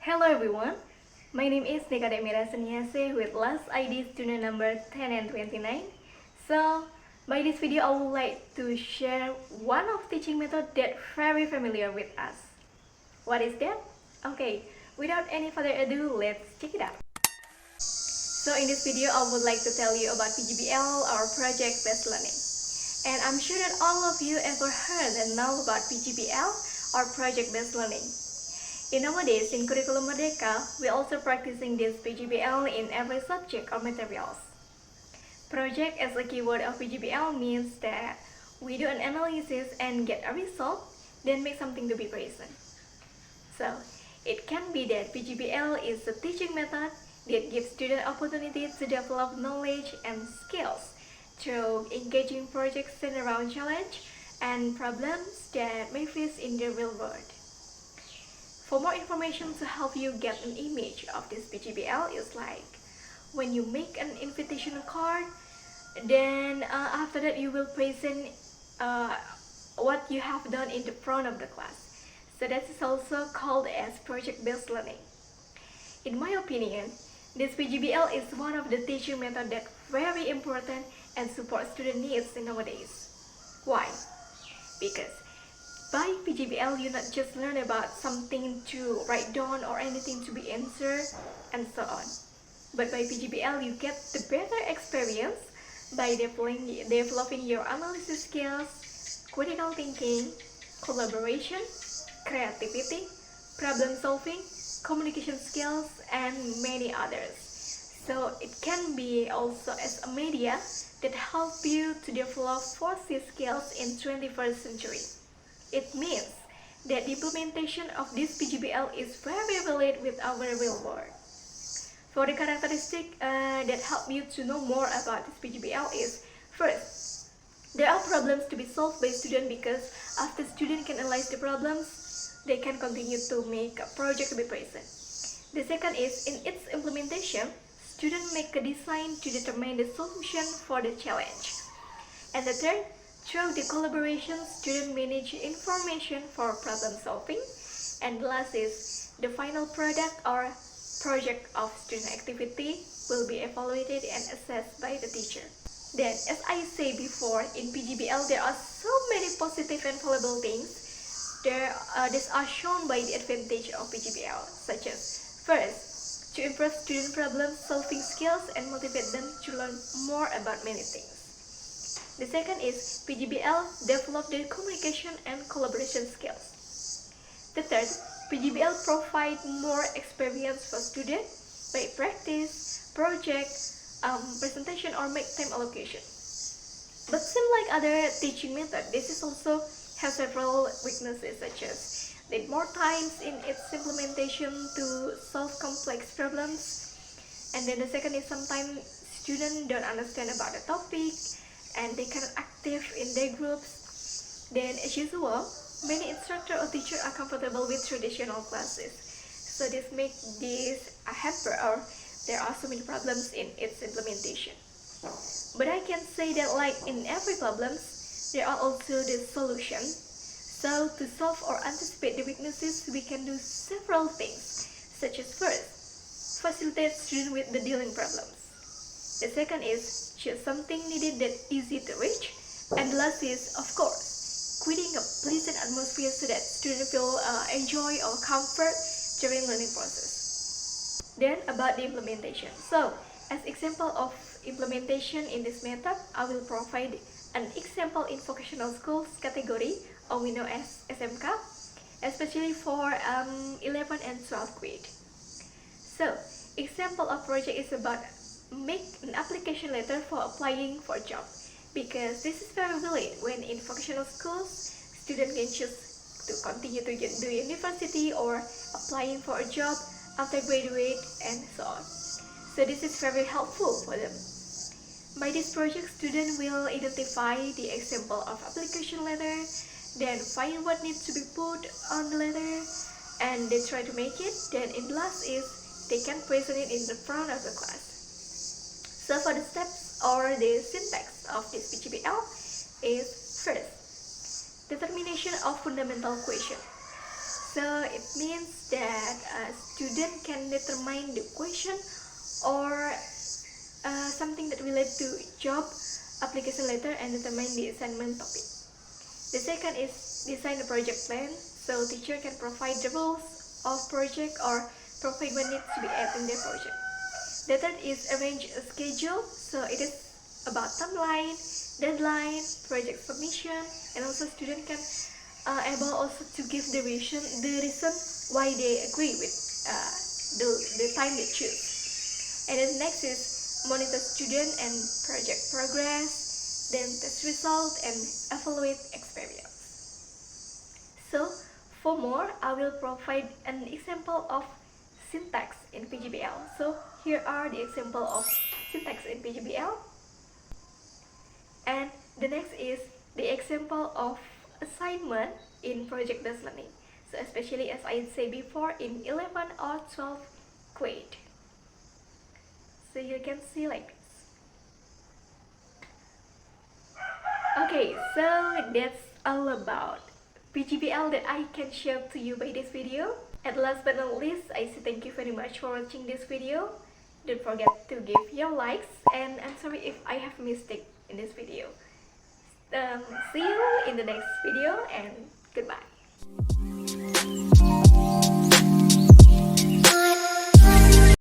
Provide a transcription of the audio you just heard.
Hello everyone, my name is Nikademira Seniase with last ID student number 10 and 29. So, by this video I would like to share one of teaching method that very familiar with us. What is that? Okay, without any further ado, let's check it out. So in this video I would like to tell you about PJBL or project-based learning. And I'm sure that all of you ever heard and know about PJBL or project-based learning. Nowadays, in Curriculum Merdeka, we also practicing this PJBL in every subject or materials. Project as a keyword of PJBL means that we do an analysis and get a result, then make something to be present. So, it can be that PJBL is a teaching method that gives students opportunity to develop knowledge and skills through engaging projects centered around challenge and problems that may face in the real world. For more information to help you get an image of this PJBL is like when you make an invitation card, then after that you will present what you have done in the front of the class. So that is also called as project-based learning. In my opinion, this PJBL is one of the teaching methods that very important and support student needs nowadays. Why? Because by PJBL, you not just learn about something to write down or anything to be answered and so on. But by PJBL, you get the better experience by developing your analysis skills, critical thinking, collaboration, creativity, problem solving, communication skills, and many others. So it can be also as a media that help you to develop 4C skills in 21st century. It means that the implementation of this PJBL is very valid with our real world. For the characteristic that help you to know more about this PJBL is, first, there are problems to be solved by students because after students can analyze the problems, they can continue to make a project to be present. The second is, in its implementation, students make a design to determine the solution for the challenge. And the third, through the collaboration, students manage information for problem solving. And the last is, the final product or project of student activity will be evaluated and assessed by the teacher. Then, as I said before, in PJBL there are so many positive and valuable things that are shown by the advantage of PJBL, such as, first, to improve student problem solving skills and motivate them to learn more about many things. The second is PJBL develop their communication and collaboration skills. The third, PJBL provide more experience for students by practice, project, presentation or make time allocation. But same like other teaching method, this is also has several weaknesses such as need more times in its implementation to solve complex problems. And then the second is sometimes students don't understand about the topic and they cannot active in their groups. Then as usual, many instructor or teacher are comfortable with traditional classes. So this makes this a hamper, or there are so many problems in its implementation. But I can say that like in every problems, there are also the solution. So to solve or anticipate the weaknesses, we can do several things, such as first, facilitate students with the dealing problems. The second is choose something needed that easy to reach. And the last is, of course, creating a pleasant atmosphere so that students feel enjoy or comfort during learning process. Then about the implementation. So, as example of implementation in this method, I will provide an example in vocational schools category, or we know as SMK, especially for 11 and 12th grade. So, example of project is about make an application letter for applying for a job, because this is very valid when in vocational schools students can choose to continue to do university or applying for a job after graduate and so on. So this is very helpful for them. By this project, students will identify the example of application letter, then find what needs to be put on the letter, and they try to make it. Then in the last is they can present it in the front of the class. So for the steps or the syntax of this PJBL is, first, determination of fundamental question. So it means that a student can determine the question or something that relates to job application letter and determine the assignment topic. The second is design a project plan. So teacher can provide the rules of project or provide what needs to be added in their project. The third is arrange a schedule. So it is about timeline, deadline, project submission, and also student can able also to give the reason why they agree with the time they choose. And then next is monitor student and project progress, then test result and evaluate experience. So for more, I will provide an example of syntax in PJBL. So here are the example of syntax in PJBL. And the next is the example of assignment in project-based learning. So especially as I said before in 11 or 12 grade. So you can see like this. Okay, so that's all about PJBL that I can share to you by this video. And last but not least, I say thank you very much for watching this video. Don't forget to give your likes, and I'm sorry if I have mistake in this video. See you in the next video, and goodbye.